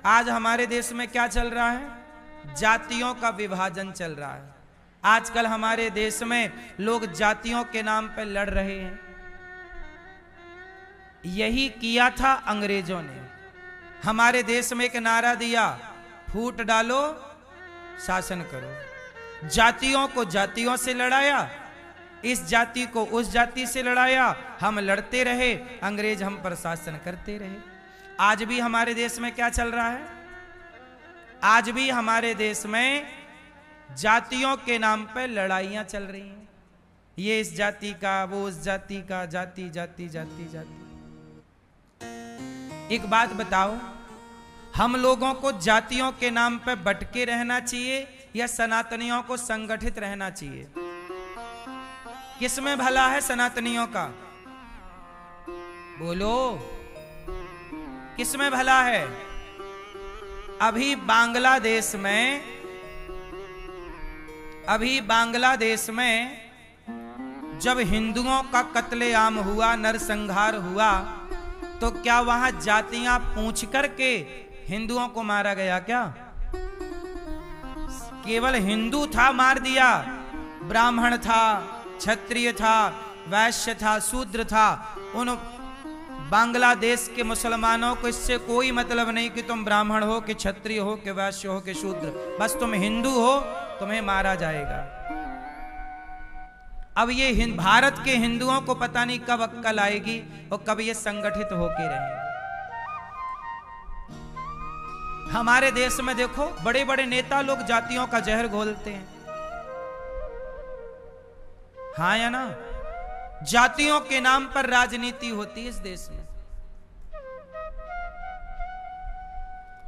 आज हमारे देश में क्या चल रहा है? जातियों का विभाजन चल रहा है। आजकल हमारे देश में लोग जातियों के नाम पर लड़ रहे हैं। यही किया था अंग्रेजों ने। हमारे देश में एक नारा दिया, फूट डालो शासन करो। जातियों को जातियों से लड़ाया, इस जाति को उस जाति से लड़ाया, हम लड़ते रहे, अंग्रेज हम पर शासन करते रहे। आज भी हमारे देश में क्या चल रहा है? आज भी हमारे देश में जातियों के नाम पर लड़ाइयां चल रही हैं। ये इस जाति का, वो उस जाति का, जाति जाति जाति जाति। एक बात बताओ, हम लोगों को जातियों के नाम पर भटके रहना चाहिए या सनातनियों को संगठित रहना चाहिए? किसमें भला है सनातनियों का? बोलो, किसमें भला है? अभी बांग्लादेश में जब हिंदुओं का कत्लेआम हुआ, नरसंहार हुआ, तो क्या वहां जातियां पूछ करके हिंदुओं को मारा गया क्या? केवल हिंदू था मार दिया, ब्राह्मण था, क्षत्रिय था, वैश्य था, शूद्र था। उन बांग्लादेश के मुसलमानों को इससे कोई मतलब नहीं कि तुम ब्राह्मण हो, कि क्षत्रिय हो, कि वैश्य हो, कि शूद्र, बस तुम हिंदू हो, तुम्हें मारा जाएगा। अब ये भारत के हिंदुओं को पता नहीं कब अक्ल आएगी और कब ये संगठित होके रहेंगे। हमारे देश में देखो, बड़े बड़े नेता लोग जातियों का जहर घोलते हैं। हाँ या ना? जातियों के नाम पर राजनीति होती है इस देश में।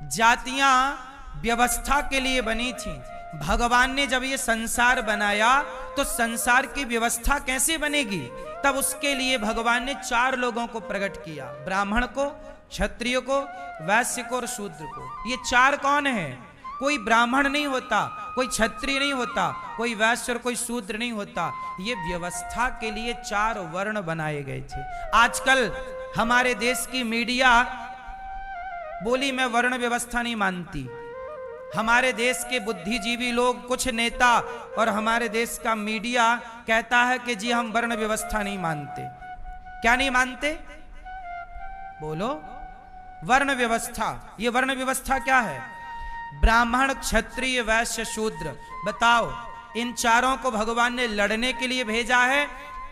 जातियां व्यवस्था के लिए बनी थी। भगवान ने जब ये संसार बनाया तो संसार की व्यवस्था कैसे बनेगी? तब उसके लिए भगवान ने 4 लोगों को प्रकट किया, ब्राह्मण को, क्षत्रिय को, वैश्य को और शूद्र को। ये 4 कौन है? कोई ब्राह्मण नहीं होता, कोई क्षत्रिय नहीं होता, कोई वैश्य और कोई शूद्र नहीं होता। ये व्यवस्था के लिए 4 वर्ण बनाए गए थे। आजकल हमारे देश की मीडिया बोली मैं वर्ण व्यवस्था नहीं मानती। हमारे देश के बुद्धिजीवी लोग, कुछ नेता और हमारे देश का मीडिया कहता है कि जी हम वर्ण व्यवस्था नहीं मानते। क्या नहीं मानते? बोलो। वर्ण व्यवस्था। ये वर्ण व्यवस्था क्या है? ब्राह्मण, क्षत्रिय, वैश्य, शूद्र। बताओ, इन 4 को भगवान ने लड़ने के लिए भेजा है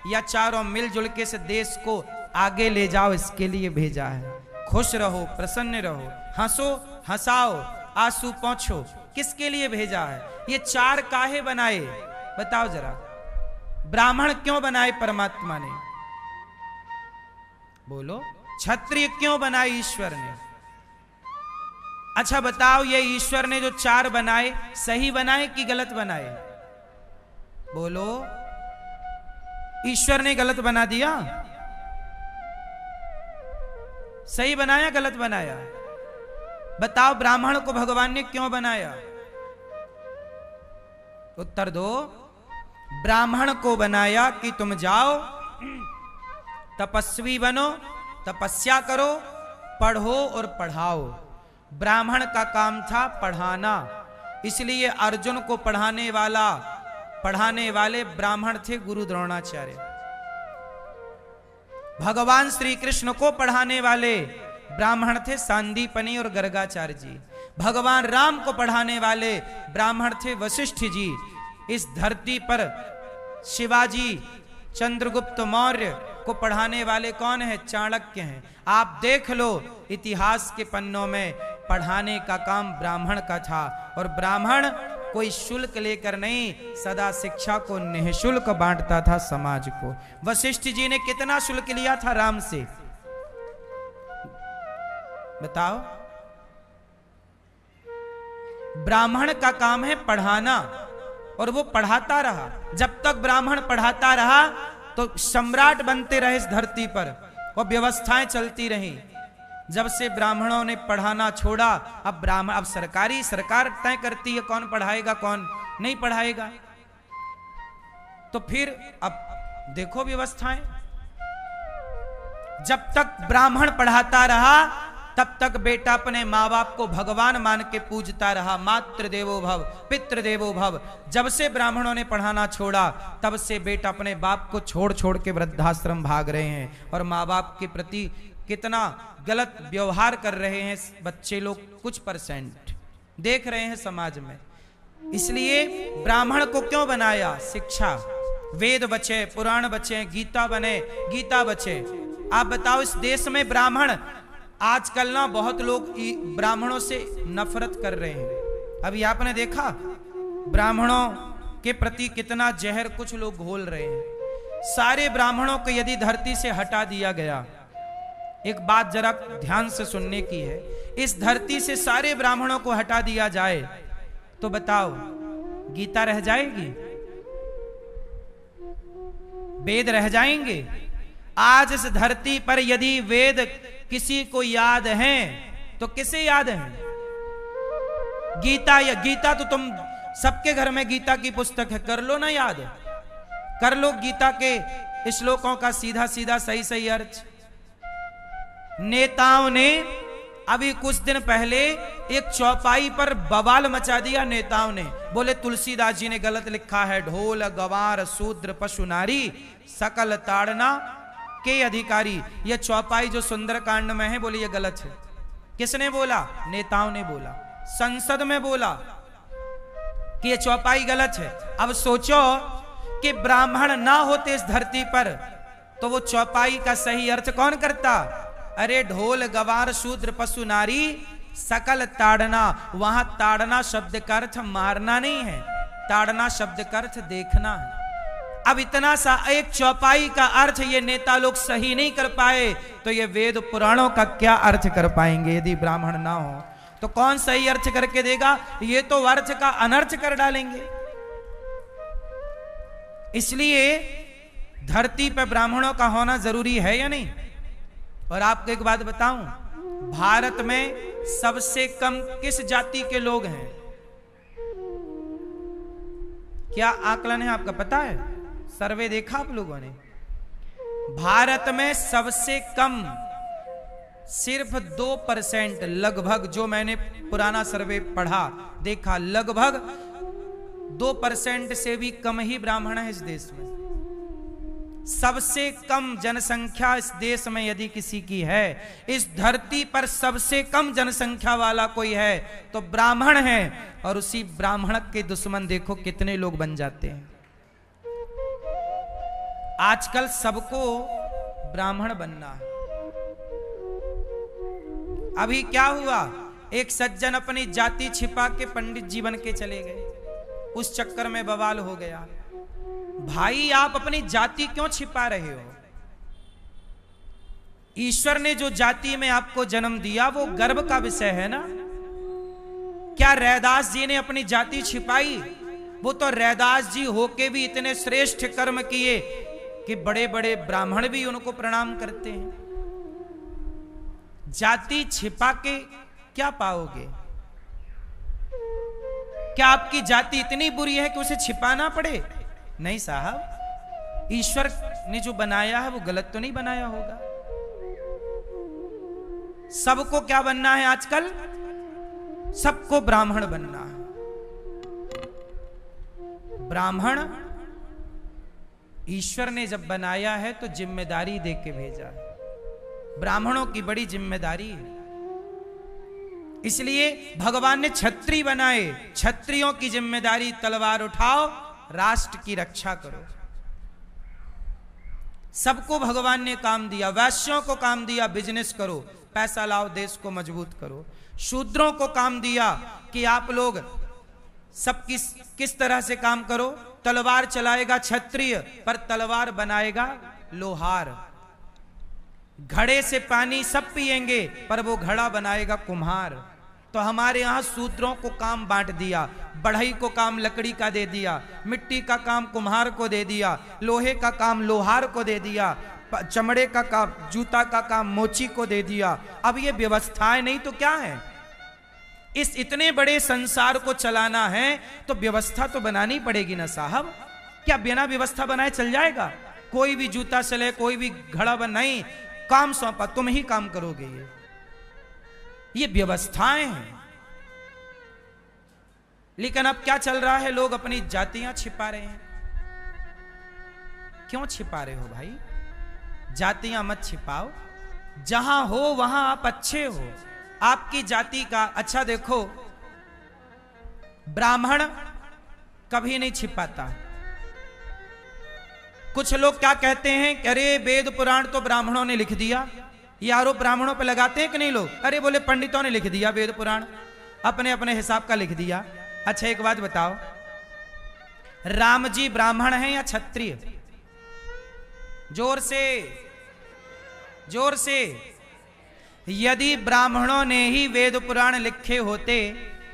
या चारों मिलजुल के इस देश को आगे ले जाओ इसके लिए भेजा है? खुश रहो, प्रसन्न रहो, हंसो, हंसाओ, आंसू पोंछो, किसके लिए भेजा है? ये 4 काहे बनाए? बताओ जरा। ब्राह्मण क्यों बनाए परमात्मा ने? बोलो। क्षत्रिय क्यों बनाए ईश्वर ने? अच्छा बताओ, ये ईश्वर ने जो 4 बनाए, सही बनाए कि गलत बनाए? बोलो। ईश्वर ने गलत बना दिया? सही बनाया, गलत बनाया? बताओ, ब्राह्मण को भगवान ने क्यों बनाया? उत्तर दो। ब्राह्मण को बनाया कि तुम जाओ, तपस्वी बनो, तपस्या करो, पढ़ो और पढ़ाओ। ब्राह्मण का काम था पढ़ाना, इसलिए अर्जुन को पढ़ाने वाले ब्राह्मण थे गुरु द्रोणाचार्य। भगवान श्री कृष्ण को पढ़ाने वाले ब्राह्मण थे सांदीपनि और गर्गाचार्य जी। भगवान राम को पढ़ाने वाले ब्राह्मण थे वशिष्ठ जी। इस धरती पर शिवाजी, चंद्रगुप्त मौर्य को पढ़ाने वाले कौन है? चाणक्य हैं। आप देख लो, इतिहास के पन्नों में पढ़ाने का काम ब्राह्मण का था। और ब्राह्मण कोई शुल्क लेकर नहीं, सदा शिक्षा को निःशुल्क बांटता था समाज को। वशिष्ठ जी ने कितना शुल्क लिया था राम से? बताओ। ब्राह्मण का काम है पढ़ाना, और वो पढ़ाता रहा। जब तक ब्राह्मण पढ़ाता रहा तो सम्राट बनते रहे इस धरती पर, और व्यवस्थाएं चलती रही। जब से ब्राह्मणों ने पढ़ाना छोड़ा, अब सरकार तय करती है कौन पढ़ाएगा कौन नहीं पढ़ाएगा। तो फिर अब देखो व्यवस्थाएं। जब तक ब्राह्मण पढ़ाता रहा तब तक बेटा अपने माँ बाप को भगवान मान के पूजता रहा। मातृदेवो भव पितृदेवो भव। जब से ब्राह्मणों ने पढ़ाना छोड़ा तब से बेटा अपने बाप को छोड़ छोड़ के वृद्धाश्रम भाग रहे हैं और माँ बाप के प्रति कितना गलत व्यवहार कर रहे हैं बच्चे लोग, कुछ परसेंट देख रहे हैं समाज में। इसलिए ब्राह्मण को क्यों बनाया? शिक्षा, वेद बचे, पुराण बचे, गीता बने, गीता बचे। आप बताओ इस देश में ब्राह्मण, आजकल ना बहुत लोग ब्राह्मणों से नफरत कर रहे हैं। अभी आपने देखा ब्राह्मणों के प्रति कितना जहर कुछ लोग घोल रहे हैं। सारे ब्राह्मणों को यदि धरती से हटा दिया गया, एक बात जरा ध्यान से सुनने की है, इस धरती से सारे ब्राह्मणों को हटा दिया जाए तो बताओ गीता रह जाएगी? वेद रह जाएंगे? आज इस धरती पर यदि वेद किसी को याद हैं तो किसे याद है? गीता। या गीता तो तुम सबके घर में गीता की पुस्तक है, कर लो ना याद, कर लो गीता के श्लोकों का सीधा सीधा सही सही अर्थ। नेताओं ने अभी कुछ दिन पहले एक चौपाई पर बवाल मचा दिया। नेताओं ने बोले तुलसीदास जी ने गलत लिखा है, ढोल गवार शूद्र पशु नारी सकल ताड़ना के अधिकारी। यह चौपाई जो सुंदरकांड में है, बोले ये गलत है। किसने बोला? नेताओं ने बोला, संसद में बोला कि ये चौपाई गलत है। अब सोचो कि ब्राह्मण ना होते इस धरती पर तो वो चौपाई का सही अर्थ कौन करता? अरे ढोल गवार शूद्र पशु नारी सकल ताड़ना। वहां ताड़ना शब्द का अर्थ मारना नहीं है, ताड़ना शब्द का अर्थ देखना है। अब इतना सा एक चौपाई का अर्थ ये नेता लोग सही नहीं कर पाए तो ये वेद पुराणों का क्या अर्थ कर पाएंगे? यदि ब्राह्मण ना हो तो कौन सही अर्थ करके देगा? ये तो अर्थ का अनर्थ कर डालेंगे। इसलिए धरती पर ब्राह्मणों का होना जरूरी है या नहीं? और आपको एक बात बताऊं, भारत में सबसे कम किस जाति के लोग हैं? क्या आकलन है आपका पता है? सर्वे देखा आप लोगों ने? भारत में सबसे कम सिर्फ 2% लगभग, जो मैंने पुराना सर्वे पढ़ा देखा, लगभग 2% से भी कम ही ब्राह्मण है इस देश में। सबसे कम जनसंख्या इस देश में यदि किसी की है, इस धरती पर सबसे कम जनसंख्या वाला कोई है तो ब्राह्मण है। और उसी ब्राह्मण के दुश्मन देखो कितने लोग बन जाते हैं। आजकल सबको ब्राह्मण बनना है। अभी क्या हुआ, एक सज्जन अपनी जाति छिपा के पंडित जी बन के चले गए, उस चक्कर में बवाल हो गया। भाई आप अपनी जाति क्यों छिपा रहे हो? ईश्वर ने जो जाति में आपको जन्म दिया वो गर्व का विषय है ना। क्या रैदास जी ने अपनी जाति छिपाई? वो तो रैदास जी होके भी इतने श्रेष्ठ कर्म किए कि बड़े बड़े ब्राह्मण भी उनको प्रणाम करते हैं। जाति छिपा के क्या पाओगे? क्या आपकी जाति इतनी बुरी है कि उसे छिपाना पड़े? नहीं साहब, ईश्वर ने जो बनाया है वो गलत तो नहीं बनाया होगा। सबको क्या बनना है आजकल? सबको ब्राह्मण बनना है। ब्राह्मण ईश्वर ने जब बनाया है तो जिम्मेदारी दे के भेजा है। ब्राह्मणों की बड़ी जिम्मेदारी है। इसलिए भगवान ने क्षत्रिय बनाए। क्षत्रियों की जिम्मेदारी तलवार उठाओ, राष्ट्र की रक्षा करो। सबको भगवान ने काम दिया। वैश्यों को काम दिया बिजनेस करो, पैसा लाओ, देश को मजबूत करो। शूद्रों को काम दिया कि आप लोग सब किस तरह से काम करो। तलवार चलाएगा क्षत्रिय, पर तलवार बनाएगा लोहार। घड़े से पानी सब पिएंगे, पर वो घड़ा बनाएगा कुम्हार। तो हमारे यहां सूत्रों को काम बांट दिया। बढ़ई को काम लकड़ी का दे दिया, मिट्टी का काम कुम्हार को दे दिया, लोहे का काम लोहार को दे दिया, चमड़े का काम, जूता का काम मोची को दे दिया। अब ये व्यवस्थाएं नहीं तो क्या है? इस इतने बड़े संसार को चलाना है तो व्यवस्था तो बनानी पड़ेगी ना साहब। क्या बिना व्यवस्था बनाए चल जाएगा? कोई भी जूता चले, कोई भी घड़ा बन नहीं, काम सौंपा, तुम ही काम करोगे। ये ये व्यवस्थाएं हैं। लेकिन अब क्या चल रहा है, लोग अपनी जातियां छिपा रहे हैं। क्यों छिपा रहे हो भाई? जातियां मत छिपाओ, जहां हो वहां आप अच्छे हो, आपकी जाति का। अच्छा देखो, ब्राह्मण कभी नहीं छिपाता। कुछ लोग क्या कहते हैं कि अरे वेद पुराण तो ब्राह्मणों ने लिख दिया। ये आरोप ब्राह्मणों पे लगाते हैं कि नहीं लोग? अरे बोले पंडितों ने लिख दिया वेद पुराण, अपने अपने हिसाब का लिख दिया। अच्छा एक बात बताओ, राम जी ब्राह्मण हैं या क्षत्रिय? जोर से, जोर से। यदि ब्राह्मणों ने ही वेद पुराण लिखे होते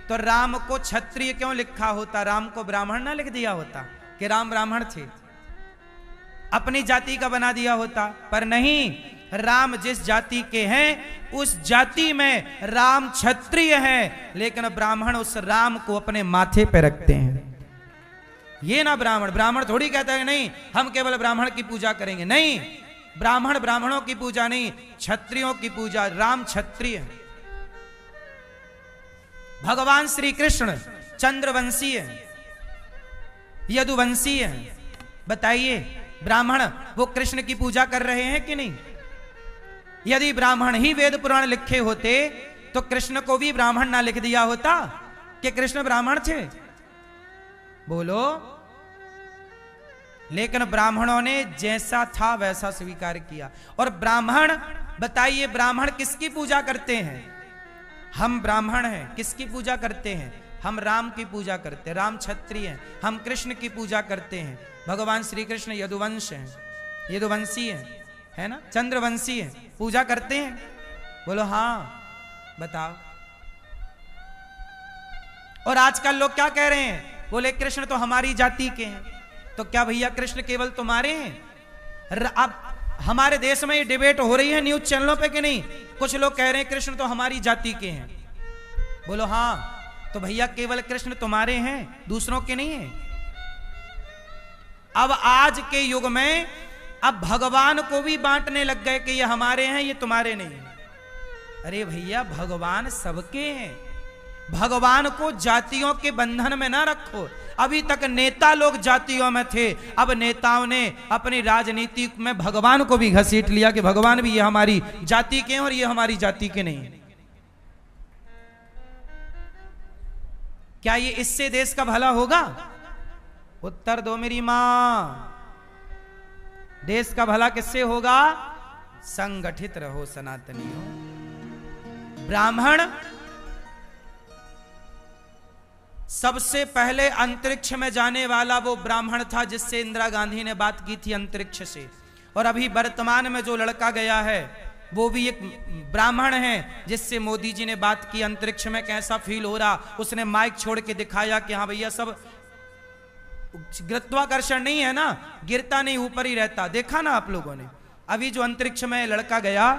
तो राम को क्षत्रिय क्यों लिखा होता? राम को ब्राह्मण ना लिख दिया होता कि राम ब्राह्मण थे, अपनी जाति का बना दिया होता। पर नहीं, राम जिस जाति के हैं उस जाति में राम क्षत्रिय हैं, लेकिन ब्राह्मण उस राम को अपने माथे पे रखते हैं। ये ना ब्राह्मण थोड़ी कहता है नहीं हम केवल ब्राह्मण की पूजा करेंगे। नहीं, ब्राह्मण ब्राह्मणों की पूजा नहीं, क्षत्रियों की पूजा। राम क्षत्रिय है। भगवान श्री कृष्ण चंद्रवंशी है, यदुवंशी है। बताइए, ब्राह्मण वो कृष्ण की पूजा कर रहे हैं कि नहीं? यदि ब्राह्मण ही वेद पुराण लिखे होते तो कृष्ण को भी ब्राह्मण ना लिख दिया होता कि कृष्ण ब्राह्मण थे? बोलो। लेकिन ब्राह्मणों ने जैसा था वैसा स्वीकार किया। और ब्राह्मण, बताइए ब्राह्मण किसकी पूजा करते हैं? हम ब्राह्मण हैं, किसकी पूजा करते हैं? हम राम की पूजा करते हैं, राम क्षत्रिय हैं। हम कृष्ण की पूजा करते हैं। भगवान श्री कृष्ण यदुवंश हैं, यदुवंशी है ना, चंद्रवंशी है, पूजा करते हैं। बोलो हाँ, बताओ। और आजकल लोग क्या कह रहे हैं? बोले कृष्ण तो हमारी जाति के हैं। तो क्या भैया कृष्ण केवल तुम्हारे हैं? अब हमारे देश में ये डिबेट हो रही है न्यूज चैनलों पे कि नहीं? कुछ लोग कह रहे हैं कृष्ण तो हमारी जाति के हैं। बोलो हाँ, तो भैया केवल कृष्ण तुम्हारे हैं, दूसरों के नहीं है। अब आज के युग में अब भगवान को भी बांटने लग गए कि ये हमारे हैं, ये तुम्हारे नहीं है। अरे भैया, भगवान सबके हैं। भगवान को जातियों के बंधन में ना रखो। अभी तक नेता लोग जातियों में थे, अब नेताओं ने अपनी राजनीति में भगवान को भी घसीट लिया कि भगवान भी ये हमारी जाति के हैं और ये हमारी जाति के नहीं है। क्या ये इससे देश का भला होगा? उत्तर दो मेरी मां। देश का भला किससे होगा? संगठित रहो सनातनियों। ब्राह्मण सबसे पहले अंतरिक्ष में जाने वाला वो ब्राह्मण था जिससे इंदिरा गांधी ने बात की थी अंतरिक्ष से। और अभी वर्तमान में जो लड़का गया है वो भी एक ब्राह्मण है जिससे मोदी जी ने बात की अंतरिक्ष में कैसा फील हो रहा। उसने माइक छोड़ के दिखाया कि हाँ भैया, सब गुरुत्वाकर्षण नहीं है ना, गिरता नहीं, ऊपर ही रहता। देखा ना आप लोगों ने? अभी जो अंतरिक्ष में लड़का गया,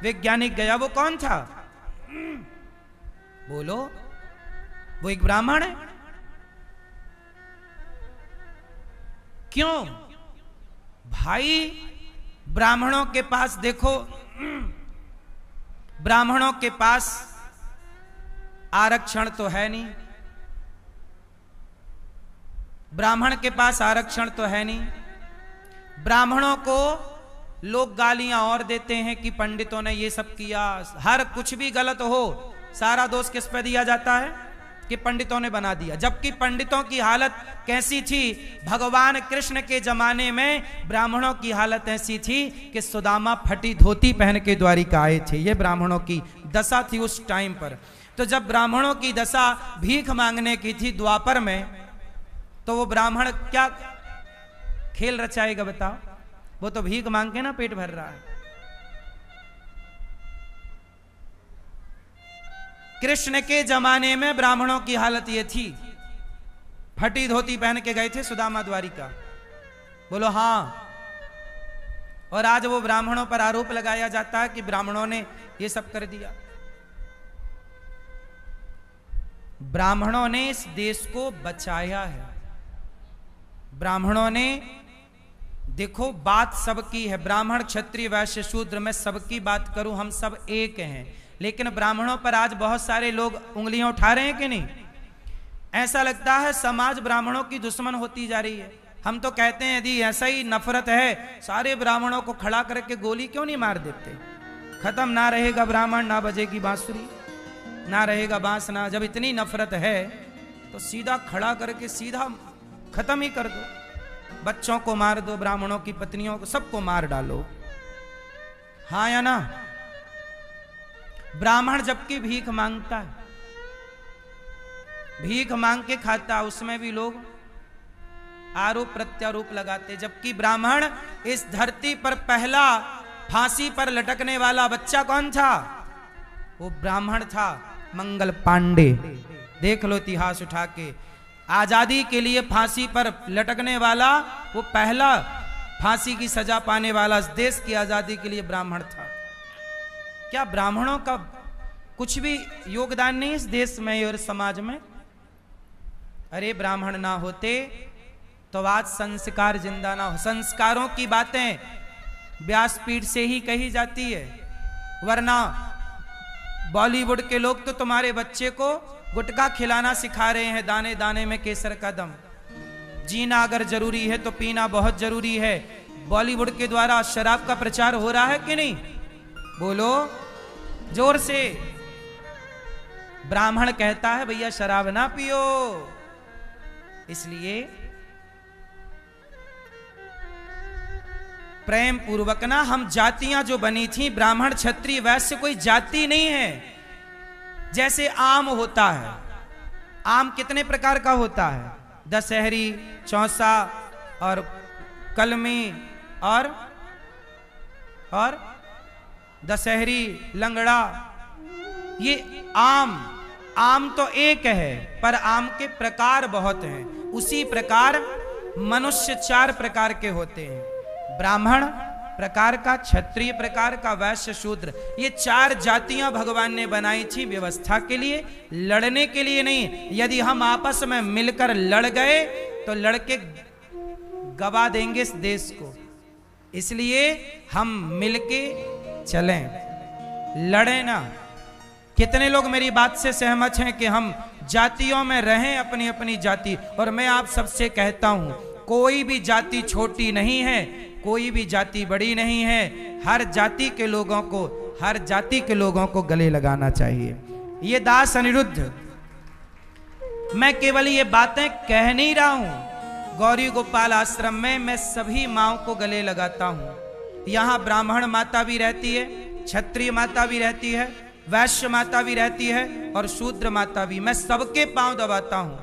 वैज्ञानिक गया, वो कौन था? बोलो। वो एक ब्राह्मण है। क्यों भाई? ब्राह्मणों के पास देखो, ब्राह्मणों के पास आरक्षण तो है नहीं। ब्राह्मण के पास आरक्षण तो है नहीं। ब्राह्मणों को लोग गालियां और देते हैं कि पंडितों ने ये सब किया। हर कुछ भी गलत हो, सारा दोष किस पे दिया जाता है? कि पंडितों ने बना दिया। जबकि पंडितों की हालत कैसी थी? भगवान कृष्ण के जमाने में ब्राह्मणों की हालत ऐसी थी कि सुदामा फटी धोती पहन के द्वारिका आए थे। ये ब्राह्मणों की दशा थी उस टाइम पर। तो जब ब्राह्मणों की दशा भीख मांगने की थी द्वापर में, तो वो ब्राह्मण क्या खेल रचाएगा बताओ? वो तो भीख मांग के ना पेट भर रहा है। कृष्ण के जमाने में ब्राह्मणों की हालत ये थी, फटी धोती पहन के गए थे सुदामा द्वारिका। बोलो हाँ। और आज वो ब्राह्मणों पर आरोप लगाया जाता है कि ब्राह्मणों ने ये सब कर दिया। ब्राह्मणों ने इस देश को बचाया है। ब्राह्मणों ने देखो बात सबकी है, ब्राह्मण क्षत्रिय वैश्य शूद्र, मैं सबकी बात करूं, हम सब एक हैं। लेकिन ब्राह्मणों पर आज बहुत सारे लोग उंगलियां उठा रहे हैं कि नहीं? ऐसा लगता है समाज ब्राह्मणों की दुश्मन होती जा रही है। हम तो कहते हैं यदि ऐसा ही नफरत है, सारे ब्राह्मणों को खड़ा करके गोली क्यों नहीं मार देते? खत्म, ना रहेगा ब्राह्मण, ना बजेगी बांसुरी, ना रहेगा बांस, ना। जब इतनी नफरत है तो सीधा खड़ा करके सीधा खत्म ही कर दो। बच्चों को मार दो, ब्राह्मणों की पत्नियों को, सबको मार डालो। हाँ या ना? ब्राह्मण जबकि भीख मांगता है, भीख मांग के खाता, उसमें भी लोग आरोप प्रत्यारोप लगाते। जबकि ब्राह्मण इस धरती पर पहला फांसी पर लटकने वाला बच्चा कौन था? वो ब्राह्मण था, मंगल पांडे। देख लो इतिहास उठा के, आजादी के लिए फांसी पर लटकने वाला वो पहला फांसी की सजा पाने वाला इस देश की आजादी के लिए ब्राह्मण था। क्या ब्राह्मणों का कुछ भी योगदान नहीं इस देश में और समाज में? अरे ब्राह्मण ना होते तो आज संस्कार जिंदा ना हो। संस्कारों की बातें व्यासपीठ से ही कही जाती है, वरना बॉलीवुड के लोग तो तुम्हारे बच्चे को गुटखा खिलाना सिखा रहे हैं, दाने दाने में केसर का दम। जीना अगर जरूरी है तो पीना बहुत जरूरी है। बॉलीवुड के द्वारा शराब का प्रचार हो रहा है कि नहीं? बोलो जोर से। ब्राह्मण कहता है भैया शराब ना पियो। इसलिए प्रेम पूर्वक ना, हम जातियां जो बनी थी, ब्राह्मण क्षत्रिय वैश्य कोई जाति नहीं है। जैसे आम होता है, आम कितने प्रकार का होता है? दशहरी, चौसा और कलमी और दशहरी, लंगड़ा। ये आम तो एक है, पर आम के प्रकार बहुत हैं। उसी प्रकार मनुष्य 4 प्रकार के होते हैं। ब्राह्मण प्रकार का, क्षत्रिय प्रकार का, वैश्य, शूद्र। ये 4 जातियां भगवान ने बनाई थी व्यवस्था के लिए, लड़ने के लिए नहीं। यदि हम आपस में मिलकर लड़ गए तो लड़के गवा देंगे इस देश को। इसलिए हम मिलके चलें, लड़े ना। कितने लोग मेरी बात से सहमत हैं कि हम जातियों में रहें, अपनी अपनी जाति? और मैं आप सबसे कहता हूं, कोई भी जाति छोटी नहीं है, कोई भी जाति बड़ी नहीं है। हर जाति के लोगों को गले लगाना चाहिए। ये दास अनिरुद्ध, मैं केवल ये बातें कह नहीं रहा हूं। गौरी गोपाल आश्रम में मैं सभी माओं को गले लगाता हूं। यहां ब्राह्मण माता भी रहती है, क्षत्रिय माता भी रहती है, वैश्य माता भी रहती है और शूद्र माता भी। मैं सबके पांव दबाता हूं।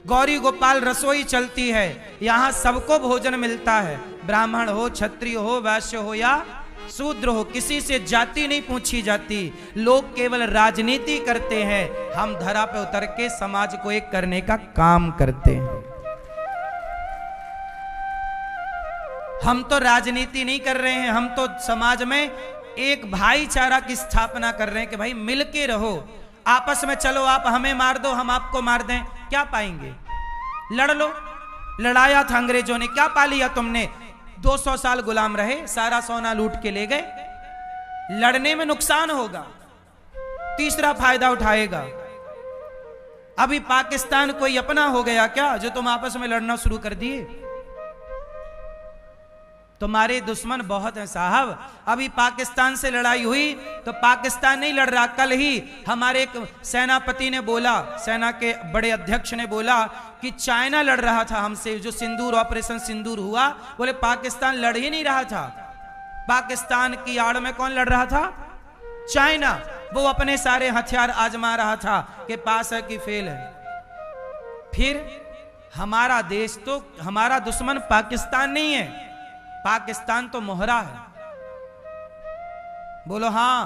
गौरी गोपाल रसोई चलती है, यहां सबको भोजन मिलता है। ब्राह्मण हो, क्षत्रिय हो, वैश्य हो या शूद्र हो, किसी से जाति नहीं पूछी जाती। लोग केवल राजनीति करते हैं, हम धरा पे उतर के समाज को एक करने का काम करते हैं। हम तो राजनीति नहीं कर रहे हैं, हम तो समाज में एक भाईचारा की स्थापना कर रहे हैं कि भाई मिल के रहो, आपस में चलो। आप हमें मार दो, हम आपको मार दें, क्या पाएंगे? लड़ लो। लड़ाया था अंग्रेजों ने, क्या पा लिया तुमने? 200 साल गुलाम रहे, सारा सोना लूट के ले गए। लड़ने में नुकसान होगा, तीसरा फायदा उठाएगा। अभी पाकिस्तान कोई अपना हो गया क्या जो तुम आपस में लड़ना शुरू कर दिए? तुम्हारे दुश्मन बहुत हैं साहब। अभी पाकिस्तान से लड़ाई हुई तो पाकिस्तान नहीं लड़ रहा। कल ही हमारे एक सेनापति ने बोला, सेना के बड़े अध्यक्ष ने बोला कि चाइना लड़ रहा था हमसे। जो सिंदूर, ऑपरेशन सिंदूर हुआ, बोले पाकिस्तान लड़ ही नहीं रहा था। पाकिस्तान की आड़ में कौन लड़ रहा था? चाइना। वो अपने सारे हथियार आजमा रहा था कि पास है कि फेल है। फिर हमारा देश तो, हमारा दुश्मन पाकिस्तान नहीं है, पाकिस्तान तो मोहरा है। बोलो हाँ।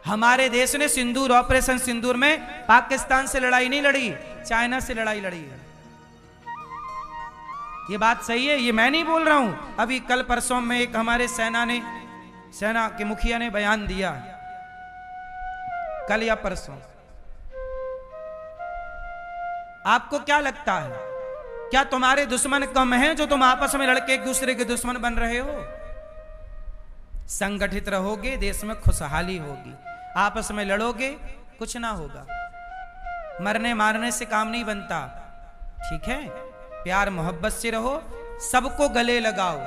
हमारे देश ने सिंदूर, ऑपरेशन सिंदूर में पाकिस्तान से लड़ाई नहीं लड़ी, चाइना से लड़ाई लड़ी है। ये बात सही है, ये मैं नहीं बोल रहा हूं। अभी कल परसों में एक हमारे सेना के मुखिया ने बयान दिया, कल या परसों। आपको क्या लगता है क्या तुम्हारे दुश्मन कम हैं जो तुम आपस में लड़के एक दूसरे के दुश्मन बन रहे हो? संगठित रहोगे, देश में खुशहाली होगी। आपस में लड़ोगे, कुछ ना होगा। मरने मारने से काम नहीं बनता, ठीक है? प्यार मोहब्बत से रहो, सबको गले लगाओ,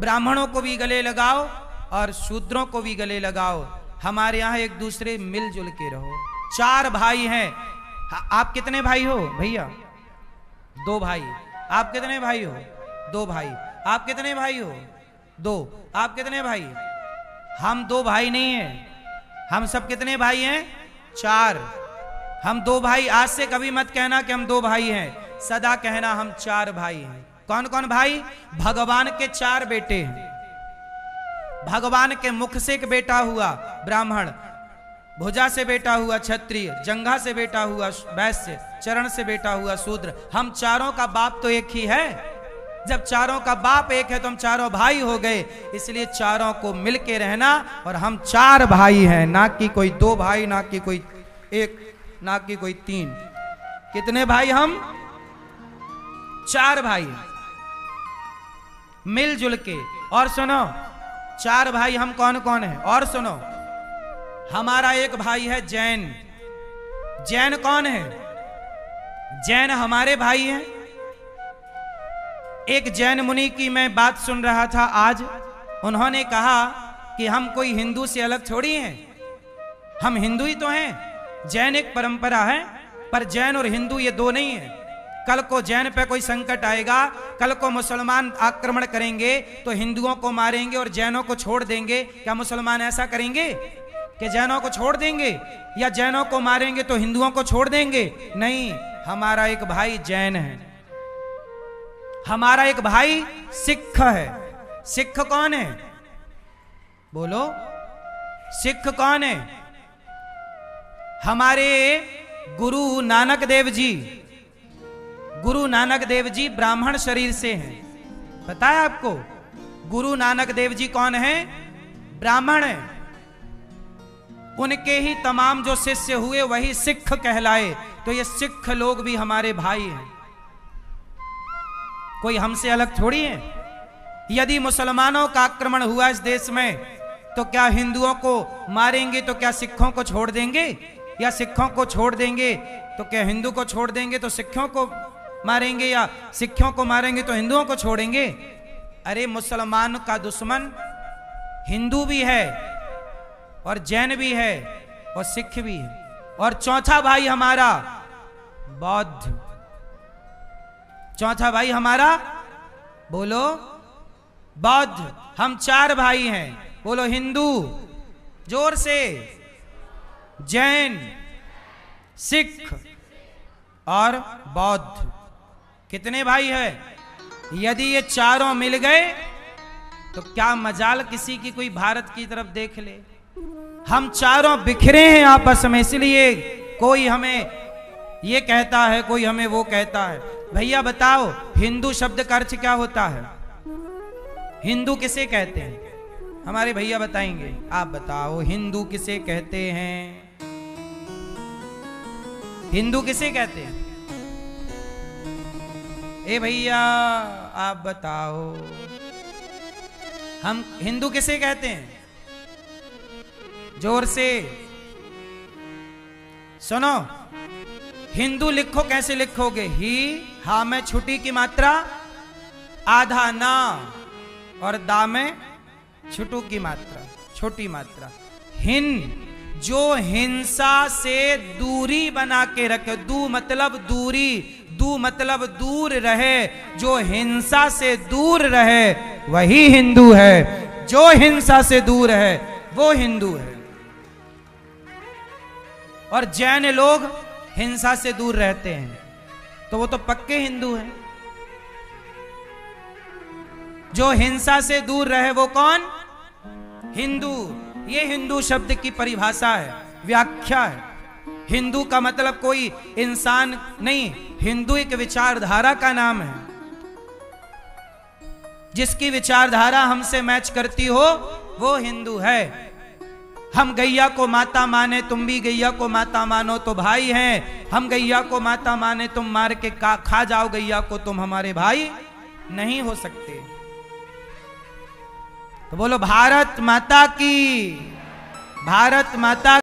ब्राह्मणों को भी गले लगाओ और शूद्रों को भी गले लगाओ। हमारे यहाँ एक दूसरे मिलजुल के रहो। 4 भाई हैं। आप कितने भाई हो भैया? 2 भाई। आप कितने भाई हो? 2 भाई। आप कितने भाई हो? 2। आप कितने भाई? हम 2 भाई नहीं हैं। हम सब कितने भाई हैं? 4। हम 2 भाई। आज से कभी मत कहना कि हम 2 भाई हैं, सदा कहना हम 4 भाई हैं। कौन कौन भाई? भगवान के 4 बेटे हैं। भगवान के मुख से एक बेटा हुआ ब्राह्मण, भुजा से बेटा हुआ क्षत्रिय, जंघा से बेटा हुआ वैश्य, चरण से बेटा हुआ शूद्र। हम चारों का बाप तो एक ही है। जब चारों का बाप एक है तो हम चारों भाई हो गए। इसलिए चारों को मिलके रहना। और हम 4 भाई हैं, ना कि कोई 2 भाई, ना कि कोई 1, ना कि कोई 3। कितने भाई? हम 4 भाई मिलजुल के। और सुनो, 4 भाई हम कौन कौन है? और सुनो, हमारा एक भाई है जैन। जैन कौन है? जैन हमारे भाई हैं। एक जैन मुनि की मैं बात सुन रहा था आज। उन्होंने कहा कि हम कोई हिंदू से अलग थोड़ी हैं, हम हिंदू ही तो हैं। जैन एक परंपरा है, पर जैन और हिंदू ये 2 नहीं है। कल को जैन पे कोई संकट आएगा, कल को मुसलमान आक्रमण करेंगे तो हिंदुओं को मारेंगे और जैनों को छोड़ देंगे। क्या मुसलमान ऐसा करेंगे कि जैनों को छोड़ देंगे? या जैनों को मारेंगे तो हिंदुओं को छोड़ देंगे? नहीं। हमारा एक भाई जैन है, हमारा एक भाई सिख है। सिख कौन है? बोलो, सिख कौन है? हमारे गुरु नानक देव जी। गुरु नानक देव जी ब्राह्मण शरीर से हैं। पता है आपको? गुरु नानक देव जी कौन है? ब्राह्मण है। उनके ही तमाम जो शिष्य हुए वही सिख कहलाए। तो ये सिख लोग भी हमारे भाई हैं, कोई हमसे अलग थोड़ी है। यदि मुसलमानों का आक्रमण हुआ इस देश में तो क्या हिंदुओं को मारेंगे तो क्या सिखों को छोड़ देंगे? या सिखों को छोड़ देंगे तो क्या हिंदू को छोड़ देंगे तो सिखों को मारेंगे? या सिखों को मारेंगे तो हिंदुओं को छोड़ेंगे? अरे मुसलमान का दुश्मन हिंदू भी है और जैन भी है और सिख भी है। और चौथा भाई हमारा बौद्ध। चौथा भाई हमारा, बोलो, बौद्ध। हम 4 भाई हैं। बोलो, हिंदू जोर से, जैन, सिख और बौद्ध। कितने भाई है? यदि ये चारों मिल गए तो क्या मजाल किसी की कोई भारत की तरफ देख ले। हम चारों बिखरे हैं आपस में, इसलिए कोई हमें ये कहता है, कोई हमें वो कहता है। भैया बताओ, हिंदू शब्द का अर्थ क्या होता है? हिंदू किसे कहते हैं? हमारे भैया बताएंगे। आप बताओ, हिंदू किसे कहते हैं? हिंदू किसे कहते हैं? ए भैया आप बताओ, हम हिंदू किसे कहते हैं? जोर से सुनो। हिंदू लिखो, कैसे लिखोगे? ही, हा में छुटी की मात्रा, आधा ना, और दा में छुटू की मात्रा, छोटी मात्रा। हिन, जो हिंसा से दूरी बना के रखे। दू मतलब दूरी, दू मतलब दूर रहे। जो हिंसा से दूर रहे वही हिंदू है। जो हिंसा से दूर है वो हिंदू है। और जैन लोग हिंसा से दूर रहते हैं तो वो तो पक्के हिंदू हैं। जो हिंसा से दूर रहे वो कौन? हिंदू। ये हिंदू शब्द की परिभाषा है, व्याख्या है। हिंदू का मतलब कोई इंसान नहीं, हिंदू एक विचारधारा का नाम है। जिसकी विचारधारा हमसे मैच करती हो वो हिंदू है। हम गैया को माता माने, तुम भी गैया को माता मानो तो भाई हैं। हम गैया को माता माने, तुम मार के खा जाओ गैया को, तुम हमारे भाई नहीं हो सकते। तो बोलो भारत माता की, भारत माता